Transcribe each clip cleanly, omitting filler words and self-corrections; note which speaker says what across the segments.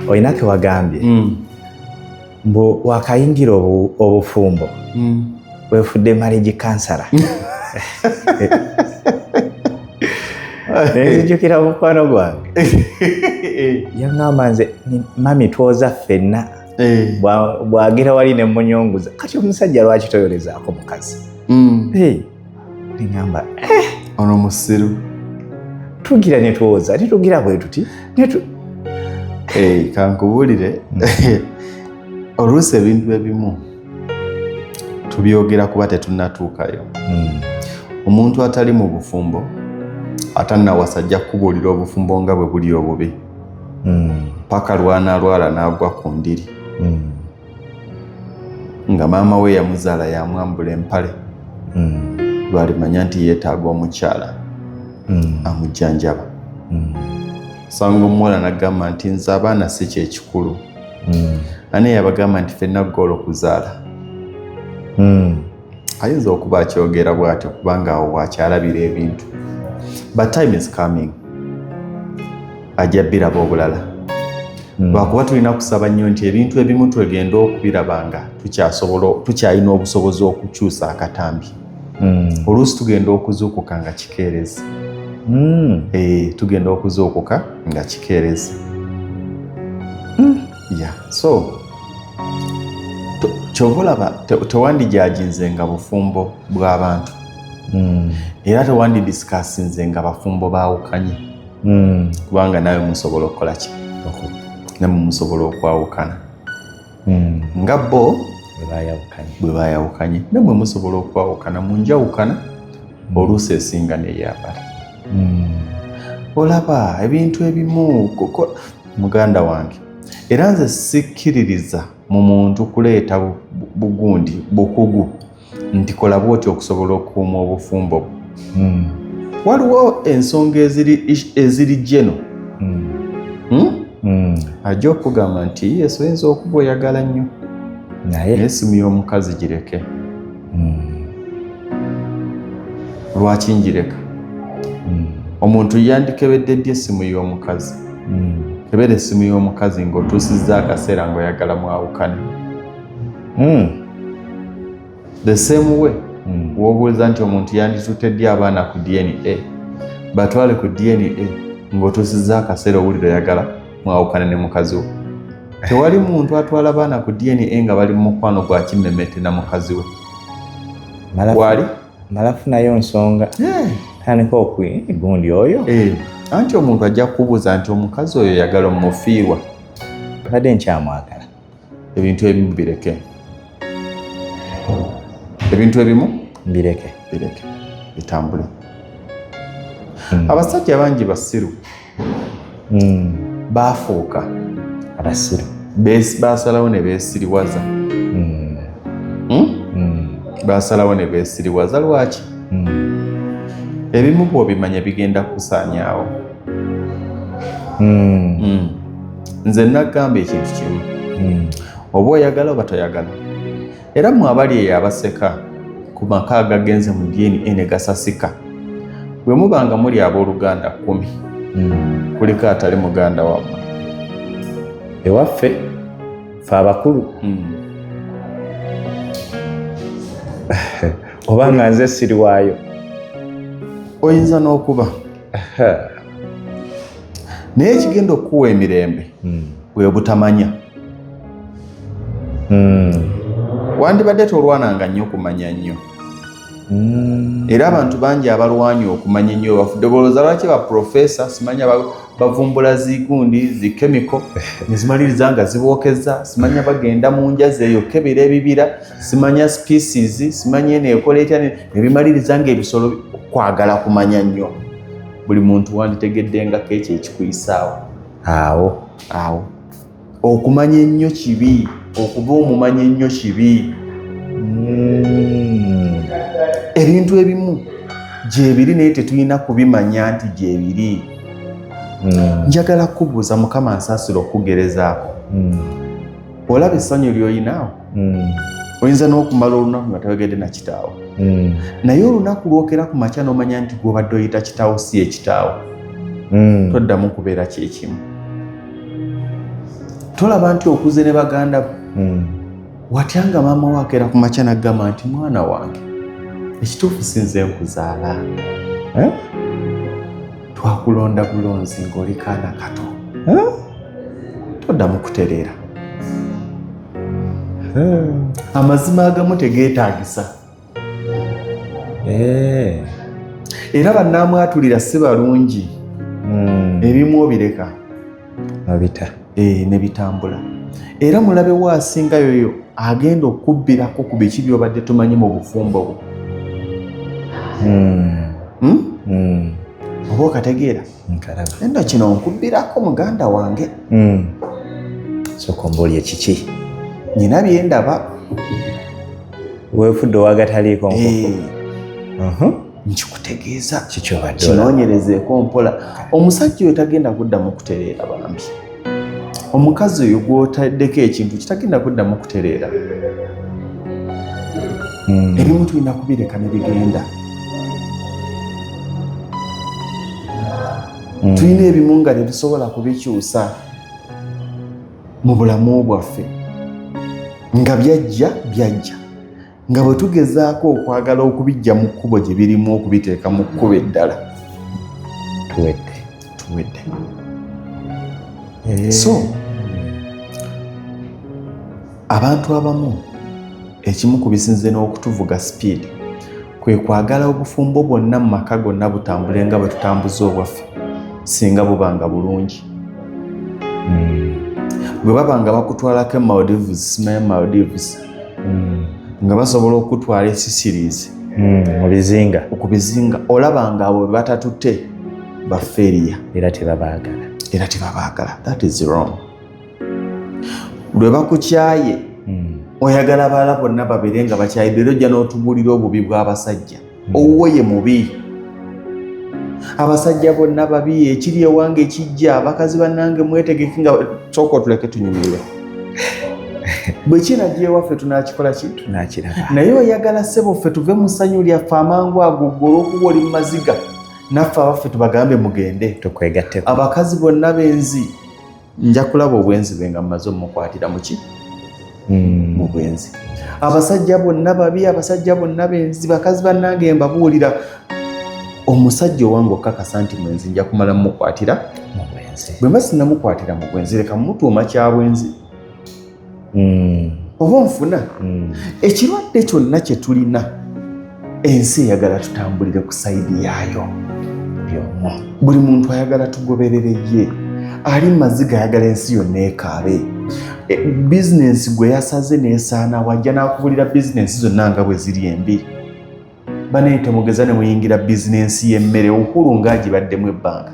Speaker 1: oinake wagambye mbu wakayingira obufumbo wefudde marriage counselor nenzijukira mukwano gwange yaŋŋamba nze mami twoza ffenna bwagera wali ne munyonguza kati omusajja lwaki toyolezaako mukazi neŋŋamba
Speaker 2: ono musiru
Speaker 1: tugira ne twoza ate tugira bwe tuti
Speaker 2: kankubuulire oluusi ebintu ebimu tubyogera kuba tetunnatuukayo. Omuntu atali mu bufumbo atannawasa ajja kukubuulira obufumbo nga bwe buli obubi paka lwanalwala n'agwa ku ndiri nga maama we yamuzaala yamwambula empale lwalimanya nti yeetaaga omukyala amujjanjaba. Sanga omuwala n'agamba nti nze abaana si kyekikulu ane yabagamba nti ffenna ggoolo okuzaala. Ayinza okuba akyogera bw'atyo kubanga awo bw'akyalabira ebintu. But time is coming. Ajja biraba obulala. Lwakuba tulina kusaba nnyo nti ebintu ebimu twegenda okubirabanga tukyalina obusobozi okukyusa akatambi. Oluusi tugenda okuzuukuka nga kikeerezi. Tugenda okuzuukuka nga kikeerezi. So kyova olaba tewandijajinzenga bufumbo bw'abantu era tewandidisikasinzenga bafumbo baawukanye kubanga nawe musobola okukola ki namwe musobola okwawukana nga bo bwe baayawukanye namwe musobola okwawukana mu njawukana oluusi esinga neyaabala. Olaba ebintu ebimu muganda wange era nze sikkiririza mu muntu kuleeta bukugu nti kola bwoti okusobola okukuuma obufumbo. Waliwo ensonga eziri jeno ajja okugamba nti yesu oyinza okuba oyagala nnyo naye esimu y'omukazi gireke. Lwaki njireka? Omuntu yandikebedde ddi essimu y'omukazi? Kebera essimu y'omukazi ng'otuusizza akaseera ng'oyagala mwawukane. The same way w'obuuliza nti omuntu yandituttedde abaana ku DNA batwale ku DNA ng'otuusizza akaseera owulira oyagala mwawukane ne mukazi we. Tewali muntu atwala abaana ku DNA nga bali mu mukwano gwa kimmemmette na mukazi we. Wali
Speaker 1: malafu nayo nsonga tandika gundi oyo
Speaker 2: anti omuntu ajja kubuuza nti omukazi oyo yagala omufiirwa
Speaker 1: badde nkyamwagala.
Speaker 2: Ebintu ebimu bireke. Ebintu ebimu
Speaker 1: bireke
Speaker 2: bitambule. Abasajja bangi basiru baafuuka
Speaker 1: abasiru
Speaker 2: baasalawo ne beesiriwaza. Baasalawo ne beesiriwaza lwaki? Ebimu bw'obimanya bigenda kusaanyaawo. Nze nagamba ekintu kimu oba oyagala oba toyagala era mwe abali eyo abaseka ku maka agagenze mu DNA ne gasasika bwe mubanga muli abooluganda 10 kuliko atali muganda wammwe
Speaker 1: ewaffe fe abakulu oba nga nze siriwaayo
Speaker 2: oyinza n'okuba naye ekigenda okuwa emirembe bwe butamanya. Wandibadde tolwananga nnyo kumanya nnyo era abantu bangi abalwanya okumanya ennyo bafudde bolooza lwaki baprofesa simanya bavumbula zigundi zikemiko nezimaliriza nga zibookeza simanya bagenda mu njazi eyo kebera ebibira simanya species simanya neekola etya nebimaliriza nga ebisolo kwagala kumanya nnyo. Buli muntu wanditegedde nga kekyo ekikuyisaawo awo okumanya ennyo kibi okuba omumanya ennyo kibi. Ebintu ebimu gyebiri naye tetulina kubimanya nti gyebiri. Njagala kubuuza Mukama nsaasira okugerezaako. Olaba essanyu ly'oyinaawo oyinza n'okumala olunaku nga tawegedde na kitaawo naye olunaku lwokera ku makya n'omanya nti gw'obadde oyita kitaawo si ekitaawo toddamu kubeera kyekimu. tolaba nti okuze ne baganda bo watyanga maama wakeera ku makya n'aggamba nti mwana wange ekituufu sinze nkuzaala twakulonda bulonzi ng'oli kaana kato toddamu kutereera. Amazima agamu tegeetaagisa era bannaamwatulira si balungi ebimu obireka ne bitambula. Era mulabe wo asinga yoyo agenda okubbirako ku biki by'obadde tumanyi mu bufumbo bwo. Oba okategeera enda kino nkubbirako muganda wange
Speaker 1: soka ombaolye kiki
Speaker 2: nyina byendaba
Speaker 1: weefudde owagataliiko nkoko
Speaker 2: nkikutegeeza
Speaker 1: kikyobadde
Speaker 2: kinoonyerezeeko mpola. Omusajja oyo tagenda kuddamu kutereera bambi. Omukazi oyo gw'otaddeko ekintu kitagenda kuddamu kutereera. Ebimu tulina kubireka ne bigenda. Tulina ebimu nga tetusobola kubikyusa mu bulamu bwaffe nga byajja nga bwe tugezaako okwagala okubijja mu kkubo gye birimu okubiteeka mu kkubo eddala tuwedde. So abantu abamu ekimu ku bisinze n'okutuvuga sipiidi kwe kwagala obufumbo bwonna mu maka gonna butambule nga bwe tutambuza obwaffe singa bubanga bulungi. Bwe babanga bakutwalako Maldives, simanyi Maldives nga basobola okutwala esisirizi ku bizinga olabanga abo batatutte bafeeriya
Speaker 1: era tebabaagala.
Speaker 2: That is wrong. Lwe bakukyaye oyagala bala bonna babire nga bakyayidde era ojja n'otubuulira obubi bw'abasajja owuwo ye mubi. Abasajja bonna babi ekiri ewange ekijja abakazi bannange mwetegeke nga sooka otuleke tunyumirwe. Bwe kinajja ewaffe tunaakikola ki?
Speaker 1: Tunaakiraba.
Speaker 2: Naye oyagala ssebo ffe tuve mu ssanyu lyaffe amangu ago olw'okuba oli mu maziga naffe abaffe tubagambe mugende
Speaker 1: tukwegatteko.
Speaker 2: Abakazi bonna benzi nja kulaba obwenzi bwe nga mmaze omukwatira muki mu bwenzi. Abasajja bonna babi abasajja bonna benzi bakazi bannange mbabuulira omusajja owange okakasa nti mwenzi nja kumala mukwatira
Speaker 1: mu bwenzi.
Speaker 2: Bwe mba sinnamukwatira mu bwenzi leka mumutuuma kya bwenzi oba nfuna ekirwadde kyonna kye tulina ensi eyagala tutambulire ku sayidi yaayo. Buli muntu ayagala tugoberere ye ali maziga ayagala ensi yonna ekaabe. Bizinensi gwe yasaze neesaana wajja n'akubulira bizinensi zonna nga bwe ziri embi. Baneete mugeza ne muyingira bizinensi y'emmere Uhuru ng'agibaddemu ebbanga.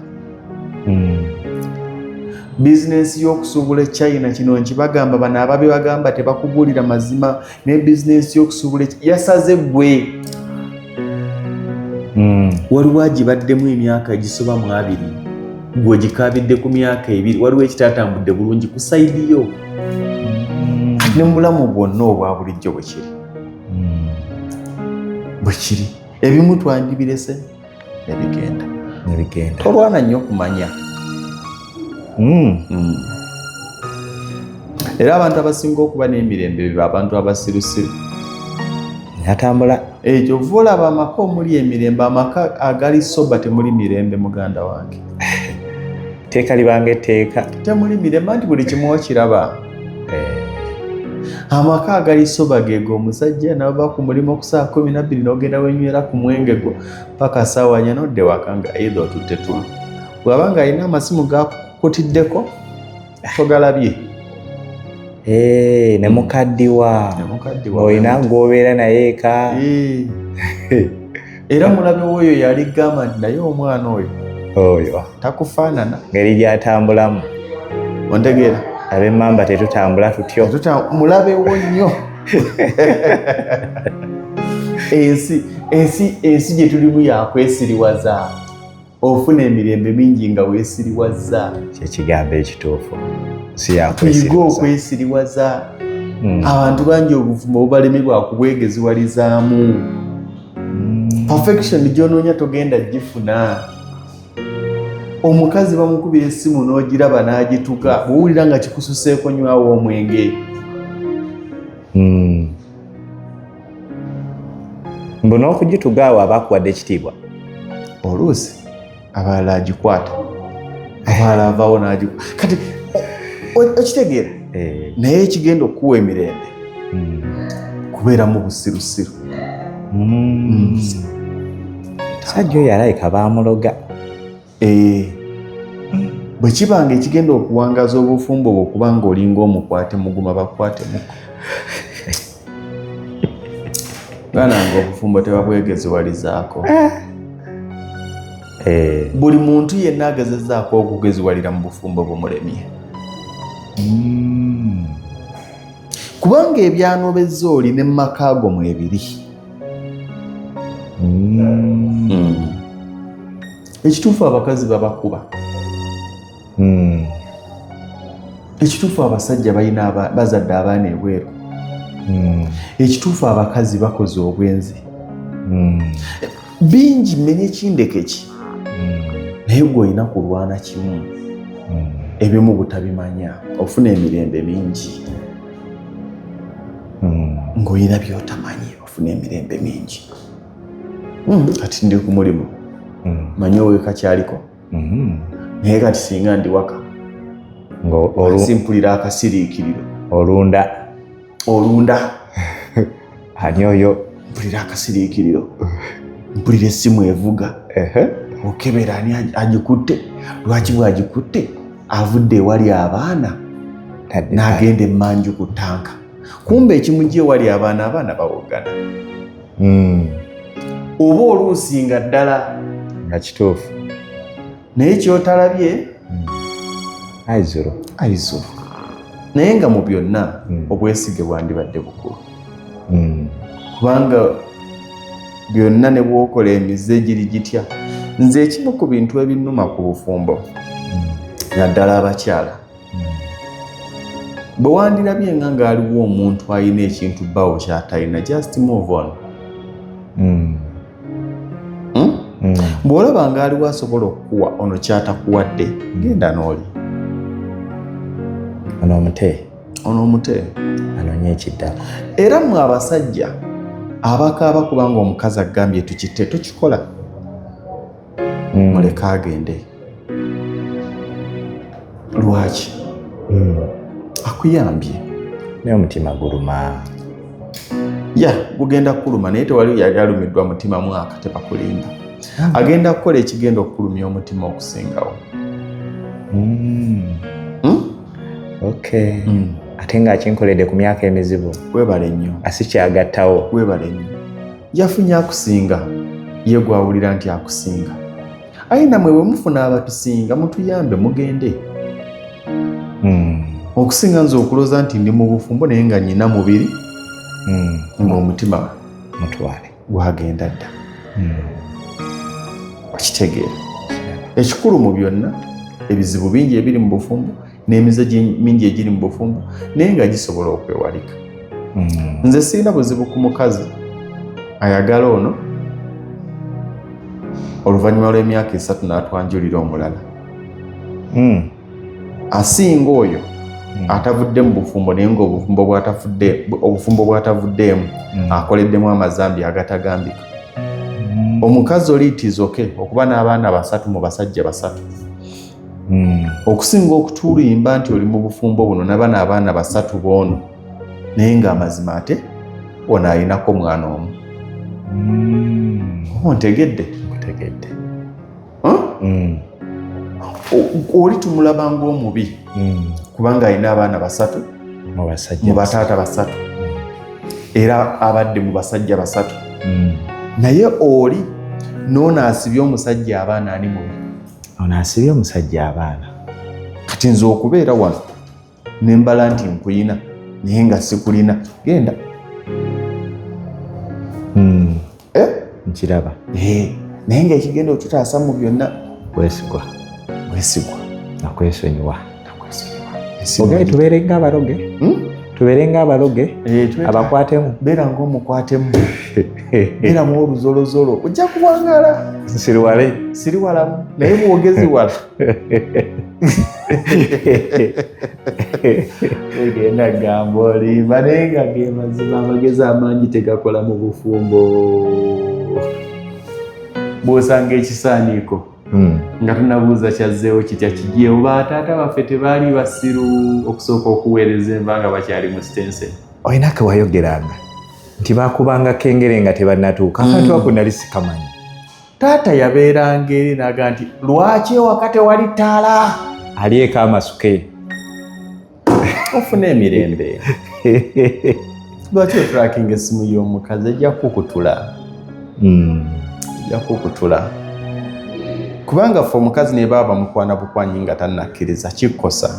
Speaker 2: Bizinensi y'okusuubula China kino nkibagamba bano ababi bagamba tebakubuulira mazima ne bizinensi y'okusuubula yasaze gwe. Waliwo agibaddemu emyaka egisoba mu 2 gwe gikaabidde ku myaka 2 waliwo ekitatambudde bulungi ku sayidi yo ne mu bulamu bwonna obwa bulijjo bwe kiri ebimu twandibirese nebigenda tolwana nnyo okumanya. Era abantu abasinga okuba n'emirembe biba abantu abasirusiru
Speaker 1: atambula
Speaker 2: ekyo olaba amaka omuli emirembe amaka agali soba temuli mirembe muganda wange.
Speaker 1: Teeka libanga etteeka
Speaker 2: temuli mirembe anti buli kimu okiraba. Amaka agali soba geego omusajja n'ava ku mulimu ku saa 12 n'ogenda wenywera ku mwenge gwo paka saawa 4 n'odde waka nga either otutte tulu. Bw'aba ng'alina amasimu gakutiddeko togalabye.
Speaker 1: Ne mukaddiwa olina gw'obeera naye eka.
Speaker 2: Era mulabe w'oyo yali gamba nti naye omwana oyo takufaanana
Speaker 1: ngeri gy'atambulamu.
Speaker 2: Ontegeera
Speaker 1: ab'emmamba tetutambula tutyo
Speaker 2: mulabe wo nnyo. ensi gye tulimu yakwesiriwaza ofuna emirembe mingi nga weesiriwaza.
Speaker 1: Kyekigambo ekituufu
Speaker 2: tuyiga okwesiriwaza. Abantu bangi obuvumo bubalemerwa kubwegeziwalizaamu. Perfection gy'onoonya togenda gifuna. omukazi bamukubira essimu n'ogiraba n'agituka bw'owulira nga kikususeeko nywawo omwenge.
Speaker 1: Mbu n'okugituga awo aba akuwadde ekitiibwa.
Speaker 2: Oluusi abalala agikwata, abalala avaawo n'agikwata. Kati okitegeera naye ekigenda okuwa emirembe kubeera mu busirusiru.
Speaker 1: Sajja oyo alayika baamuloga.
Speaker 2: Bwe kibanga ekigenda okuwangaza obufumbo bwo kubanga olinga omukwate muguma bakwate muko. Gananga obufumbo tebabwegeziwalizaako. Buli muntu yenna agezezaako okugeziwalira mu bufumbo bumulemye. Kubanga ebyanobezza oli ne makaago mwebiri. Ekituufu abakazi babakuba. Ekituufu abasajja balina bazadde abaana ebweru. Ekituufu abakazi bakoze obwenzi. Bingi mmenye kindekeki. Naye gwe olina kulwana kimu. Ebimu butabimanya ofuna emirembe mingi. Ng'olina by'otamanyi ofuna emirembe mingi. Kati ndi ku mulimu. Manyi oweka kyaliko. Naye kati singa ndi waka. Simpulira akasiriikiriro. Olunda.
Speaker 1: Ani oyo?
Speaker 2: Mpulira akasiriikiriro. Mpulira essimu evuga. Okebera ani agikutte. Lwaki bw'agikutte? Avudde ewali abaana. N'agenda emmanju ku ttanka. Kumbe ekimujja ewali abaana bawogana. Oba oluusi nga ddala
Speaker 1: nga kituufu.
Speaker 2: Naye kyotalabye
Speaker 1: ayizuru.
Speaker 2: Naye nga mu byonna obwesige bwandibadde bukulu. Kubanga byonna ne bw'okola emize egiri gitya. Nze ekimu ku bintu ebinnuma ku bufumbo naddala abakyala. Bwe wandirabye nga ng'aliwo omuntu alina ekintu bbawo ky'atalina, just move on. Bw'olaba ng'aliwo asobola okukuwa ono ky'atakuwadde, genda n'oli. Ono omute.
Speaker 1: Anonye ekiddako.
Speaker 2: Era mmwe abasajja abakaaba kubanga omukazi agambye tukitte tukikola. Muleke agende. Lwaki? Akuyambye.
Speaker 1: Naye omutima guluma.
Speaker 2: Gugenda kuluma naye tewali yali alumiddwa mutima mwaka tebakulimba. Agenda kukola ekigenda okulumya omutima okusingawo.
Speaker 1: Ate ng'akinkoledde ku myaka emizibu.
Speaker 2: Weebale nnyo.
Speaker 1: Asikyagattawo.
Speaker 2: Weebale nnyo. Yafunye akusinga. Ye gwawulira nti akusinga. Aye namwe bwe mufuna abatusinga mutuyambe mugende. Okusinga nze okuloza nti ndi mu bufumbo naye nga nnyina mubiri. Ng'omutima
Speaker 1: mutwale
Speaker 2: gwagenda dda. Okitegeera. Ekikulu mu byonna ebizibu bingi ebiri mu bufumbo n'emize mingi egiri mu bufumbo naye nga gisobola okwewalika. Nze sirina buzibu ku mukazi ayagala ono oluvannyuma lw'emyaka 3 n'atwanjulira omulala. Asinga oyo atavudde mu bufumbo naye ng'obufumbo bw'atavuddeemu akoleddemu amazambi agatagambika. Omukazi oliitizoke okuba n'abaana 3 mu basajja 3. Okusinga okutulimba nti oli mu bufumbo buno naba n'abaana 3 boono naye ng'amazima ate ono alinako mwana omu. Ontegedde?
Speaker 1: Ntegedde.
Speaker 2: Oli tumulaba ng'omubi kubanga alina abaana 3 mu bataata 3 era abadde mu basajja 3. Naye oli n'ono asibye omusajja abaana ani mubi?
Speaker 1: Ono asibye omusajja abaana.
Speaker 2: Kati nze okubeera wano ne mbala nti nkuyina naye nga sikulina, genda.
Speaker 1: Nkiraba.
Speaker 2: Naye ng'ekigenda okutaasa mu byonna
Speaker 1: bwesigwa.
Speaker 2: Bwesigwa.
Speaker 1: Nakwesonyiwa. Ogaye tubeere ng'abaroge. tuberenga abaloge abakwatemu
Speaker 2: beera ng'omukwatemu beera mu oluzolozolo ojja kuwangala siri walamu naye mwogezi wala egenda gamba olimba naye nga ge mazima amagezi amangi tegakola mu bufumbo bw'osanga ekisaaniiko nga tunabuuza kyazzeewo kitya kijeewo bataata baffe tebaali basiru okusooka okuweereza enva nga bakyali mu sitense
Speaker 1: olinake wayogeranga nti bakubanga kengere nga tebannatuuka akantu ako nali sikamanyi
Speaker 2: taata yabeeranga eri naga nti lwaki ewaka tewali ttaala
Speaker 1: alieko amasuke
Speaker 2: ofuna emirembe lwaki otulakinga essimu y'omukazi ejja kukutula ejja kukutula kubanga ffe omukazi ne baaba mukwana bukwanyi nga tannakkiriza kikkosa